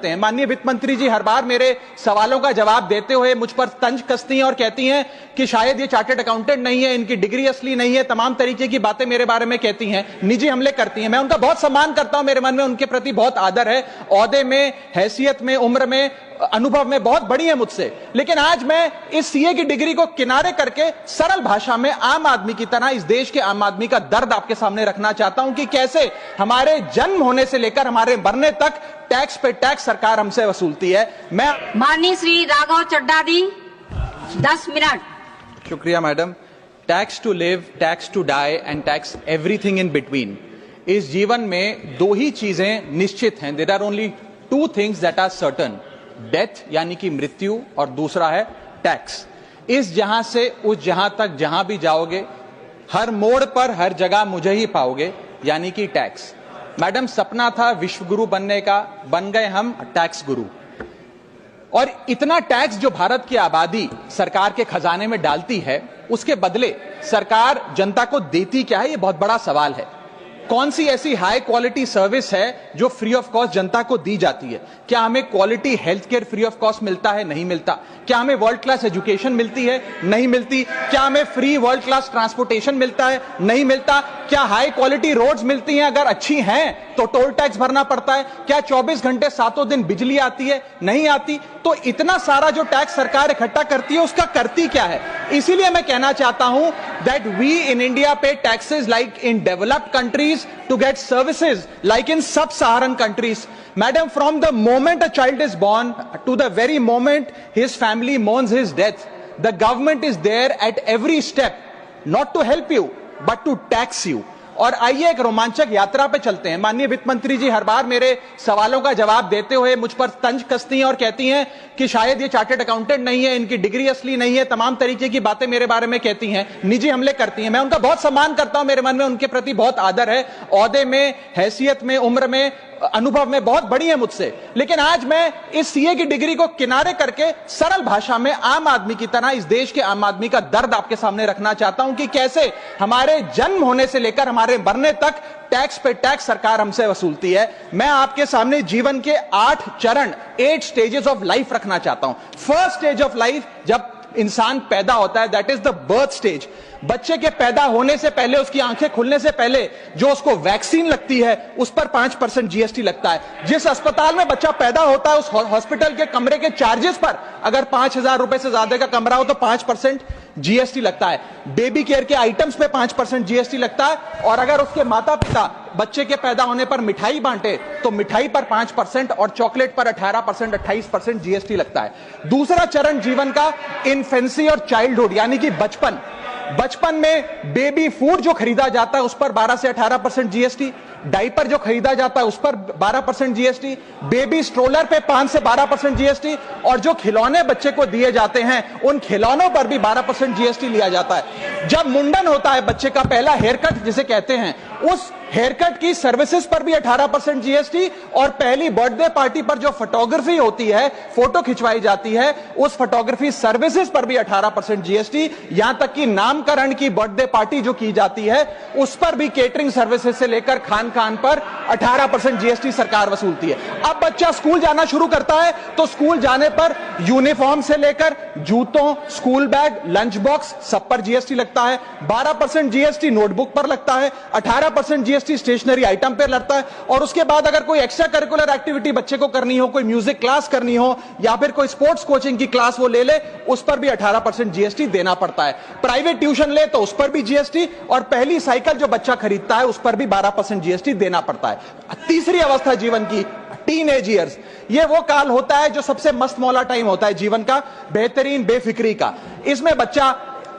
करते हैं। माननीय वित्त मंत्री जी हर बार मेरे सवालों का जवाब देते हुए मुझ पर तंज कसती हैं और कहती हैं कि शायद ये चार्टर्ड अकाउंटेंट नहीं है, इनकी डिग्री असली नहीं है, तमाम तरीके की बातें मेरे बारे में कहती हैं, निजी हमले करती हैं। मैं उनका बहुत सम्मान करता हूं, मेरे मन में उनके प्रति बहुत आदर है, ओहदे में, हैसियत में, उम्र में, अनुभव में बहुत बड़ी है मुझसे। लेकिन आज मैं इस सीए की डिग्री को किनारे करके सरल भाषा में आम आदमी की तरह इस देश के आम आदमी का दर्द आपके सामने रखना चाहता हूं कि कैसे हमारे जन्म होने से लेकर हमारे मरने तक टैक्स पे टैक्स सरकार हमसे वसूलती है। मैं माननीय श्री राघव चड्ढा जी 10 मिनट। शुक्रिया madam. Tax to live, tax to die and tax everything in between. इस जीवन में दो ही चीजें निश्चित हैं। There are only two things that are certain, death यानी कि मृत्यु, और दूसरा है टैक्स। इस जहां से उस जहां तक जहां भी जाओगे, हर मोड़ पर हर जगह मुझे ही पाओगे, यानी कि टैक्स। मैडम, सपना था विश्व गुरु बनने का, बन गए हम टैक्स गुरु। और इतना टैक्स जो भारत की आबादी सरकार के खजाने में डालती है, उसके बदले सरकार जनता को देती क्या है, यह बहुत बड़ा सवाल है। कौन सी ऐसी हाई क्वालिटी सर्विस है जो फ्री ऑफ कॉस्ट जनता को दी जाती है? क्या हमें quality health care free of cost मिलता है? नहीं मिलता। क्या हमें वर्ल्ड क्लास एजुकेशन मिलती है? नहीं मिलती। क्या हमें फ्री वर्ल्ड क्लास ट्रांसपोर्टेशन मिलता है? नहीं मिलता। क्या हाई क्वालिटी रोड्स मिलती हैं? अगर अच्छी हैं तो टोल टैक्स भरना पड़ता है। क्या 24 घंटे 7 दिन बिजली आती है? नहीं आती। तो इतना सारा जो टैक्स सरकार इकट्ठा करती है, उसका करती क्या है? इसीलिए मैं कहना चाहता हूं दैट वी इन इंडिया पे taxes like in developed countries to get services like in sub-Saharan countries. Madam, from the moment a child is born to the very moment his family mourns his death, the government is there at every step, not to help you, but to tax you. और आइए एक रोमांचक यात्रा पे चलते हैं। माननीय वित्त मंत्री जी हर बार मेरे सवालों का जवाब देते हुए मुझ पर तंज कसती हैं और कहती हैं कि शायद ये चार्टर्ड अकाउंटेंट नहीं है, इनकी डिग्री असली नहीं है, तमाम तरीके की बातें मेरे बारे में कहती हैं, निजी हमले करती हैं। मैं उनका बहुत सम्मान करता हूं, मेरे मन में उनके प्रति बहुत आदर है, ओहदे में, हैसियत में, उम्र में, अनुभव में बहुत बड़ी है मुझसे। लेकिन आज मैं इस सीए की डिग्री को किनारे करके सरल भाषा में आम आदमी की तरह इस देश के आम आदमी का दर्द आपके सामने रखना चाहता हूं कि कैसे हमारे जन्म होने से लेकर हमारे मरने तक टैक्स पे टैक्स सरकार हमसे वसूलती है। मैं आपके सामने जीवन के 8 चरण, 8 स्टेजेस ऑफ लाइफ रखना चाहता हूं। फर्स्ट स्टेज ऑफ लाइफ, जब इंसान पैदा होता है, that is the birth stage. बच्चे के पैदा होने से पहले, उसकी आंखें खुलने से पहले जो उसको वैक्सीन लगती है, उस पर 5% जीएसटी लगता है। जिस अस्पताल में बच्चा पैदा होता है, उस हॉस्पिटल के कमरे के चार्जेस पर अगर 5,000 रुपए से ज्यादा का कमरा हो तो 5% जीएसटी लगता है। बेबी केयर के आइटम्स पे 5% जीएसटी लगता है। और अगर उसके माता पिता बच्चे के पैदा होने पर मिठाई बांटे तो मिठाई पर 5% और चॉकलेट पर 18%, 28% जीएसटी लगता है। दूसरा चरण जीवन का इन्फेंसी और चाइल्डहुड यानी कि बचपन। बचपन में बेबी फूड जो खरीदा जाता है उस पर 12 से 18% जीएसटी, डाइपर जो खरीदा जाता है उस पर 12% जीएसटी, बेबी स्ट्रोलर पे 5 से 12% जीएसटी, और जो खिलौने बच्चे को दिए जाते हैं उन खिलौनों पर भी 12% जीएसटी लिया जाता है। जब मुंडन होता है बच्चे का, पहला हेयर कट जिसे कहते हैं, उस हेयर कट की सर्विसेज पर भी 18% जीएसटी, और पहली बर्थडे पार्टी पर जो फोटोग्राफी होती है, फोटो खिंचवाई जाती है, उस फोटोग्राफी सर्विसेज पर भी 18% जीएसटी। यहां तक कि नामकरण की बर्थडे पार्टी जो की जाती है उस पर भी, केटरिंग सर्विसेज से लेकर खान पर 18% जीएसटी सरकार वसूलती है। अब बच्चा स्कूल जाना शुरू करता है तो स्कूल जाने पर यूनिफॉर्म से लेकर जूतों, स्कूल बैग, लंच बॉक्स, सब पर जीएसटी लगता है। 12% जीएसटी नोटबुक पर लगता है, 18% जीएसटी स्टेशनरी आइटम पर लगता है। और उसके बाद अगर कोई एक्स्ट्रा करिकुलर एक्टिविटी बच्चे को करनी हो, कोई म्यूजिक क्लास करनी हो या फिर कोई स्पोर्ट्स कोचिंग की क्लास वो ले ले, उस पर भी 18% जीएसटी देना पड़ता है। प्राइवेट ट्यूशन ले तो उस पर भी जीएसटी, और पहली साइकिल जो बच्चा खरीदता है उस पर भी 12% जीएसटी देना पड़ता है। तीसरी अवस्था जीवन की, टीनेज ईयर्स, ये वो काल होता है जो सबसे मस्त मौला टाइम होता है जीवन का, बेहतरीन बेफिक्री का। इसमें बच्चा,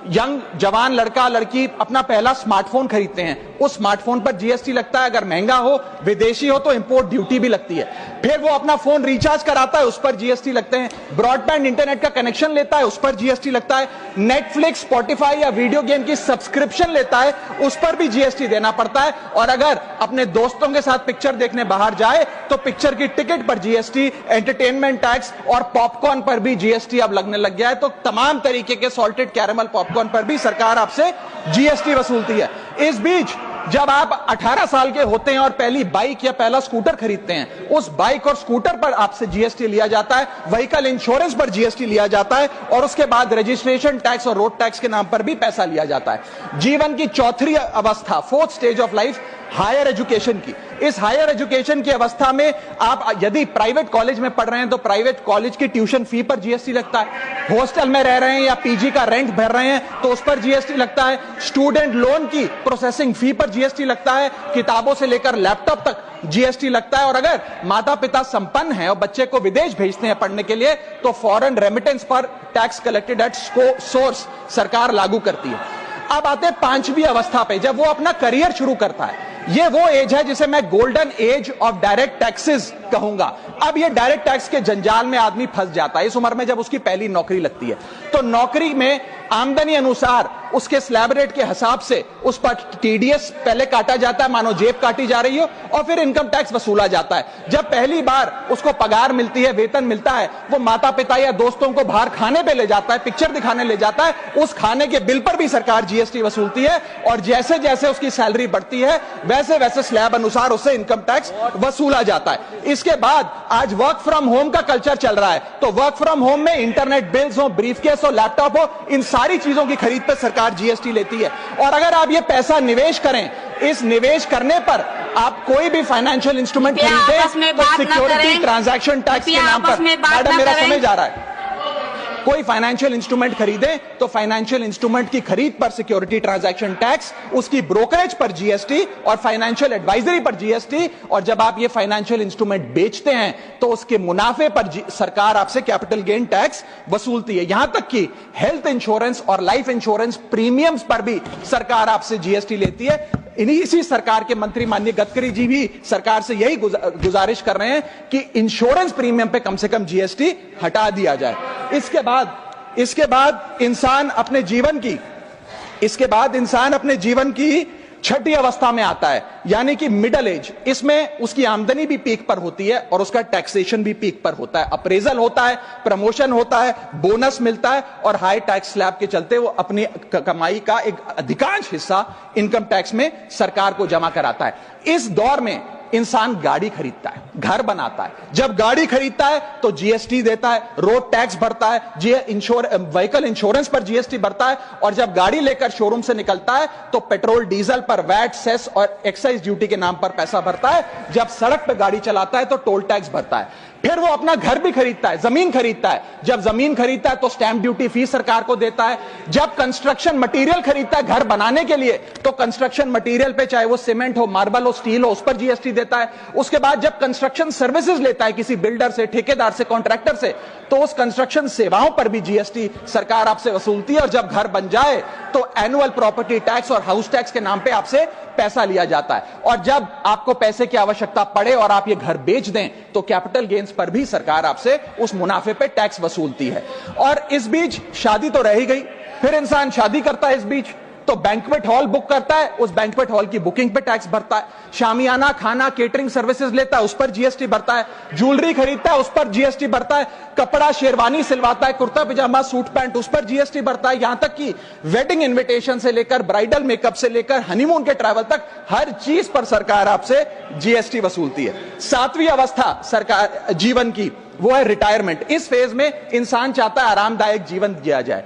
यंग जवान लड़का लड़की अपना पहला स्मार्टफोन खरीदते हैं। उस स्मार्टफोन पर जीएसटी लगता है, अगर महंगा हो, विदेशी हो तो इंपोर्ट ड्यूटी भी लगती है। फिर वो अपना फोन रिचार्ज कराता है, उस पर जीएसटी लगते हैं। ब्रॉडबैंड इंटरनेट का कनेक्शन लेता है, उस पर जीएसटी लगता है। नेटफ्लिक्स, स्पॉटिफाई या वीडियो गेम की सब्सक्रिप्शन लेता है, उस पर भी जीएसटी देना पड़ता है। और अगर अपने दोस्तों के साथ पिक्चर देखने बाहर जाए तो पिक्चर की टिकट पर जीएसटी, एंटरटेनमेंट टैक्स और पॉपकॉर्न पर भी जीएसटी अब लगने लग गया है। तो तमाम तरीके के सॉल्टेड कैरेमल पॉपकॉर्न पर भी सरकार आपसे जीएसटी वसूलती है। इस बीच जब आप 18 साल के होते हैं और पहली बाइक या पहला स्कूटर खरीदते हैं, उस बाइक और स्कूटर पर आपसे जीएसटी लिया जाता है, व्हीकल इंश्योरेंस पर जीएसटी लिया जाता है, और उसके बाद रजिस्ट्रेशन टैक्स और रोड टैक्स के नाम पर भी पैसा लिया जाता है। जीवन की चौथी अवस्था, fourth stage of life, higher education की। इस हायर एजुकेशन की अवस्था में आप यदि प्राइवेट कॉलेज में पढ़ रहे हैं तो प्राइवेट कॉलेज की ट्यूशन फी पर जीएसटी लगता है। हॉस्टल में रह रहे हैं या पीजी का रेंट भर रहे हैं तो उस पर जीएसटी लगता है। स्टूडेंट लोन की प्रोसेसिंग फी पर जीएसटी लगता है। किताबों से लेकर लैपटॉप तक जीएसटी लगता है। और अगर माता पिता संपन्न हैं और बच्चे को विदेश भेजते हैं पढ़ने के लिए तो फॉरेन रेमिटेंस पर टैक्स कलेक्टेड एट सोर्स सरकार लागू करती है। अब आते हैं पांचवी अवस्था पे, जब वो अपना करियर शुरू करता है। ये वो एज है जिसे मैं golden age of direct taxes कहूंगा। अब ये डायरेक्ट टैक्स के जंजाल में आदमी फंस जाता है इस उम्र में, जब उसकी पहली नौकरी लगती है। तो नौकरी में आमदनी अनुसार उसके स्लैब रेट के हिसाब से उस पर टीडीएस पहले काटा जाता है, मानो जेब काटी जा रही हो, और फिर इनकम टैक्स वसूला जाता है। जब पहली बार उसको पगार मिलती है, वेतन मिलता है, वो माता पिता या दोस्तों को बाहर खाने पे ले जाता है, पिक्चर दिखाने ले जाता है, उस खाने के बिल पर भी सरकार जीएसटी वसूलती है। और जैसे जैसे उसकी सैलरी बढ़ती है वैसे वैसे स्लैब अनुसार उससे इनकम टैक्स वसूला जाता है। इसके बाद आज वर्क फ्रॉम होम का कल्चर चल रहा है, तो वर्क फ्रॉम होम में इंटरनेट बिल्स हो, ब्रीफकेस हो, लैपटॉप हो, इन सारी चीजों की खरीद पर सरकार जीएसटी लेती है। और अगर आप ये पैसा निवेश करें, इस निवेश करने पर आप कोई भी फाइनेंशियल इंस्ट्रूमेंट खरीदें तो सिक्योरिटी ट्रांजैक्शन टैक्स के नाम पर, मैडम मेरा समय जा रहा है, कोई फाइनेंशियल इंस्ट्रूमेंट खरीदे तो फाइनेंशियल इंस्ट्रूमेंट की खरीद पर सिक्योरिटी ट्रांजैक्शन टैक्स, उसकी ब्रोकरेज पर जीएसटी और फाइनेंशियल एडवाइजरी पर जीएसटी। और जब आप ये फाइनेंशियल इंस्ट्रूमेंट बेचते हैं तो उसके मुनाफे पर सरकार आपसे कैपिटल गेन टैक्स वसूलती है। यहां तक कि हेल्थ इंश्योरेंस और लाइफ इंश्योरेंस प्रीमियम्स पर भी सरकार आपसे जीएसटी लेती है। इसी सरकार के मंत्री माननीय गडकरी जी भी सरकार से यही गुजारिश कर रहे हैं कि इंश्योरेंस प्रीमियम पे कम से कम जीएसटी हटा दिया जाए। इसके बाद इंसान अपने जीवन की छठी अवस्था में आता है, यानी कि मिडिल एज। इसमें उसकी आमदनी भी पीक पर होती है और उसका टैक्सेशन भी पीक पर होता है। अप्रेजल होता है, प्रमोशन होता है, बोनस मिलता है, और हाई टैक्स स्लैब के चलते वो अपनी कमाई का एक अधिकांश हिस्सा इनकम टैक्स में सरकार को जमा कराता है। इस दौर में इंसान गाड़ी खरीदता है, घर बनाता है। जब गाड़ी खरीदता है तो जीएसटी देता है, रोड टैक्स भरता है, व्हीकल इंश्योरेंस पर जीएसटी भरता है, और जब गाड़ी लेकर शोरूम से निकलता है तो पेट्रोल डीजल पर वैट, सेस और एक्साइज ड्यूटी के नाम पर पैसा भरता है। जब सड़क पर गाड़ी चलाता है तो टोल टैक्स भरता है। फिर वो अपना घर भी खरीदता है, जमीन खरीदता है। जब जमीन खरीदता है तो स्टैंप ड्यूटी फीस सरकार को देता है। जब कंस्ट्रक्शन मटेरियल खरीदता है घर बनाने के लिए तो कंस्ट्रक्शन मटेरियल पे, चाहे वो सीमेंट हो, मार्बल हो, स्टील हो, उस पर जीएसटी देता है। उसके बाद जब कंस्ट्रक्शन सर्विसेज लेता है किसी बिल्डर से, ठेकेदार से, कॉन्ट्रैक्टर से, तो उस कंस्ट्रक्शन सेवाओं पर भी जीएसटी सरकार आपसे वसूलती है। और जब घर बन जाए तो एनुअल प्रॉपर्टी टैक्स और हाउस टैक्स के नाम पे आपसे पैसा लिया जाता है। और जब आपको पैसे की आवश्यकता पड़े और आप ये घर बेच दें तो कैपिटल गेन्स पर भी सरकार आपसे उस मुनाफे पे टैक्स वसूलती है। और इस बीच शादी तो रह ही गई, फिर इंसान शादी करता है, इस बीच तो बैंक्वेट हॉल बुक करता है, उस बैंक्वेट हॉल की बुकिंग पे टैक्स भरता है। शामियाना, खाना, केटरिंग सर्विसेज लेता है, उस पर जीएसटी भरता है। ज्वेलरी खरीदता है, उस पर जीएसटी भरता है। कपड़ा, शेरवानी सिलवाता है, कुर्ता पजामा, सूट पैंट, उस पर जीएसटी भरता है। यहां तक कि वेडिंग इन्विटेशन से लेकर ब्राइडल मेकअप से लेकर हनीमून के ट्रैवल तक हर चीज पर सरकार आपसे जीएसटी वसूलती है। सातवीं अवस्था सरकार जीवन की, वो है रिटायरमेंट। इस फेज में इंसान चाहता है आरामदायक जीवन जिया जाए,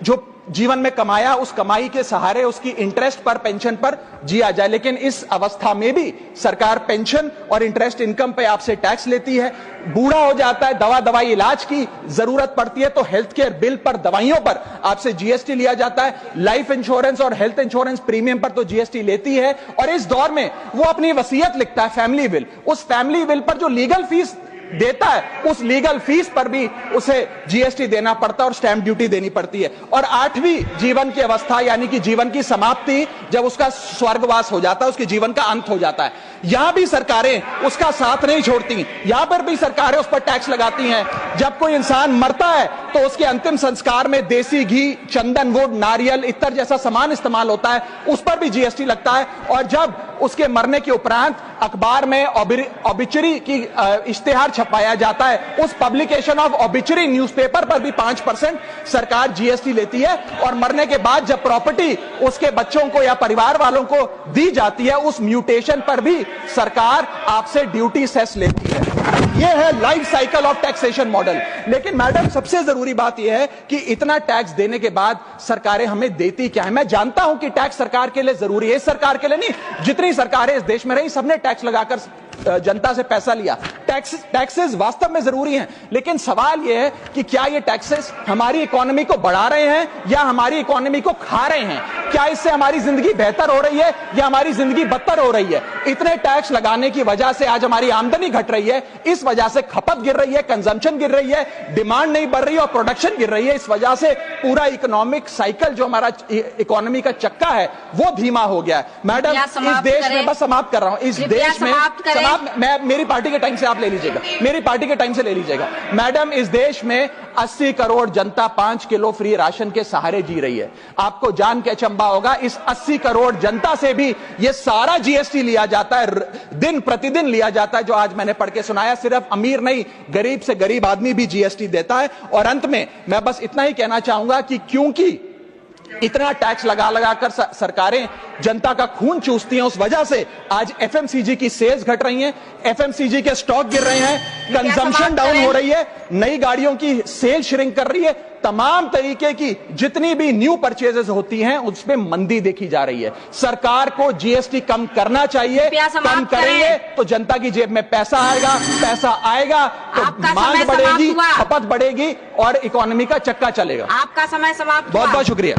जो जीवन में कमाया उस कमाई के सहारे उसकी इंटरेस्ट पर, पेंशन पर जिया जाए। लेकिन इस अवस्था में भी सरकार पेंशन और इंटरेस्ट इनकम पे आपसे टैक्स लेती है। बूढ़ा हो जाता है, दवाई इलाज की जरूरत पड़ती है तो हेल्थ केयर बिल पर, दवाइयों पर आपसे जीएसटी लिया जाता है। लाइफ इंश्योरेंस और हेल्थ इंश्योरेंस प्रीमियम पर तो जीएसटी लेती है। और इस दौर में वो अपनी वसीयत लिखता है, फैमिली विल। उस फैमिली विल पर जो लीगल फीस देता है उस लीगल फीस पर भी उसे जीएसटी देना पड़ता है और स्टैंप ड्यूटी देनी पड़ती है। और आठवीं जीवन की अवस्था, यानी कि जीवन की समाप्ति, जब उसका स्वर्गवास हो जाता है, उसके जीवन का अंत हो जाता है, यहां भी सरकारें उसका साथ नहीं छोड़ती। यहां पर भी सरकारें उस पर टैक्स लगाती हैं। जब कोई इंसान मरता है तो उसके अंतिम संस्कार में देसी घी, चंदनवुड, नारियल, इत्र जैसा सामान इस्तेमाल होता है, उस पर भी जीएसटी लगता है। और जब उसके मरने के उपरांत अखबार में ऑबिचरी की इश्तेहार छपाया जाता है, उस पब्लिकेशन ऑफ ऑबिचरी न्यूज़पेपर पर भी 5% सरकार जीएसटी लेती है। और मरने के बाद जब प्रॉपर्टी उसके बच्चों को या परिवार वालों को दी जाती है, उस म्यूटेशन पर भी सरकार आपसे ड्यूटी सेस लेती है। यह है life cycle of taxation model. लेकिन मैडम, सबसे जरूरी बात यह है कि इतना टैक्स देने के बाद सरकारें हमें देती क्या है? मैं जानता हूं कि टैक्स सरकार के लिए जरूरी है, इस सरकार के लिए नहीं, जितनी सरकारें इस देश में रही सबने टैक्स लगाकर जनता से पैसा लिया। टैक्सेस वास्तव में जरूरी हैं, लेकिन सवाल यह है कि क्या ये टैक्सेस हमारी इकोनॉमी को बढ़ा रहे हैं या हमारी इकोनॉमी को खा रहे हैं? क्या इससे हमारी जिंदगी बेहतर हो रही है या हमारी जिंदगी बदतर हो रही है? इतने टैक्स लगाने की वजह से आज हमारी आमदनी घट रही है, इस वजह से खपत गिर रही है, कंजम्पशन गिर रही है, डिमांड नहीं बढ़ रही है और प्रोडक्शन गिर रही है। इस वजह से पूरा इकोनॉमिक साइकिल जो हमारा इकोनॉमी का चक्का है वो धीमा हो गया है। मैडम, इस देश में, बस समाप्त कर रहा हूं, इस देश में मैं, मेरी पार्टी के टाइम से आप ले लीजिएगा, मेरी पार्टी के टाइम से ले लीजिएगा। मैडम, इस देश में 80 करोड़ जनता 5 किलो फ्री राशन के सहारे जी रही है। आपको जान के अचंभा होगा, इस 80 करोड़ जनता से भी ये सारा जीएसटी लिया जाता है, दिन प्रतिदिन लिया जाता है, जो आज मैंने पढ़ के सुनाया। सिर्फ अमीर नहीं, गरीब से गरीब आदमी भी जीएसटी देता है। और अंत में मैं बस इतना ही कहना चाहूंगा कि क्योंकि इतना टैक्स लगा लगाकर सरकारें जनता का खून चूसती हैं, उस वजह से आज एफएमसीजी की सेल्स घट रही हैं, एफएमसीजी के स्टॉक गिर रहे हैं, कंजम्पशन डाउन हो रही है, नई गाड़ियों की सेल श्रिंक कर रही है, तमाम तरीके की जितनी भी न्यू परचेजेस होती हैं उसमें मंदी देखी जा रही है। सरकार को जीएसटी कम करना चाहिए, कम करेंगे तो जनता की जेब में पैसा आएगा, पैसा आएगा तो मांग बढ़ेगी, खपत बढ़ेगी और इकोनॉमी का चक्का चलेगा। आपका समय समाप्त हुआ। बहुत बहुत शुक्रिया।